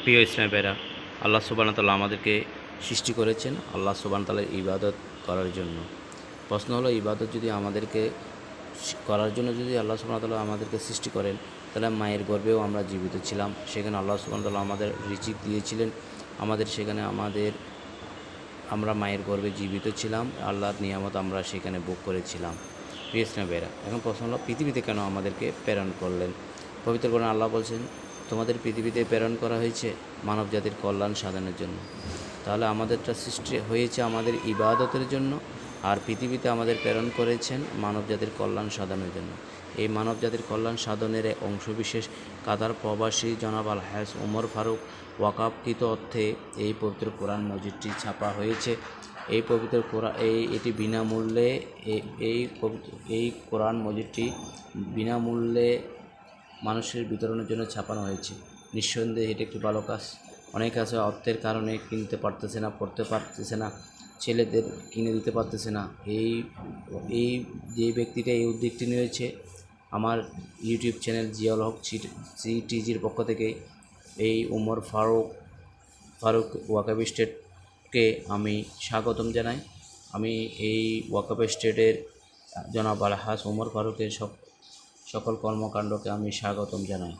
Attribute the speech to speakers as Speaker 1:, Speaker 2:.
Speaker 1: প্রিয় ইসলামী ভাইরা, আল্লাহ সুবহানাহু ওয়া তাআলা আমাদেরকে সৃষ্টি করেছেন আল্লাহ সুবহানাহু ওয়া তাআলার ইবাদত করার জন্য। প্রশ্ন হলো, ইবাদত যদি আমাদেরকে করার জন্য যদি আল্লাহ সুবহানাহু ওয়া তাআলা আমাদেরকে সৃষ্টি করেন, তাহলে মায়ের গর্ভেও আমরা জীবিত ছিলাম। সেখানে আল্লাহ সুবহানাহু ওয়া তাআলা আমাদের রিজিক দিয়েছিলেন, সেখানে আমরা মায়ের গর্ভে জীবিত ছিলাম, আল্লাহর নিয়ামত আমরা সেখানে ভোগ করেছিলাম। প্রিয় ইসলামী ভাইরা, এখন প্রশ্ন হলো, পৃথিবীতে কেন আমাদেরকে প্রেরণ করলেন? পবিত্র কোরআনে আল্লাহ বলছেন, তোমাদের পৃথিবীতে প্রেরণ করা হয়েছে মানব জাতির কল্যাণ সাধনের জন্য। তাহলে আমাদেরটা সৃষ্টি হয়েছে আমাদের ইবাদতের জন্য, আর পৃথিবীতে আমাদের প্রেরণ করেছেন মানব জাতির কল্যাণ সাধনের জন্য। এই মানব জাতির কল্যাণ সাধনের অংশবিশেষ কাতার প্রবাসী জনাব আল-হাজ ওমর ফারুক ওয়াকাফকৃত অর্থে এই পবিত্র কোরআন মজিদটি ছাপা হয়েছে। এই পবিত্র কোরআন এটি বিনামূল্যে এই কোরআন মজিদটি বিনামূল্যে মানুষের বিতরণের জন্য ছাপানো হয়েছে। নিঃসন্দেহে এটি একটি ভালো কাজ। অনেক আছে অর্থের কারণে কিনতে পারতেছে না, পড়তে পারতেছে না, ছেলেদের কিনে দিতে পারতেছে না। এই যে ব্যক্তিটা এই উদ্যোগটি নিয়েছে, আমার ইউটিউব চ্যানেল জিয়াউল হক সিটিজির পক্ষ থেকে এই ওমর ফারুক ওয়াকাফ স্টেটকে আমি স্বাগতম জানাই। আমি এই ওয়াকাফ স্টেটের জনাব আল-হাজ ওমর ফারুকের সকল কর্মকাণ্ডকে আমি স্বাগতম জানাই।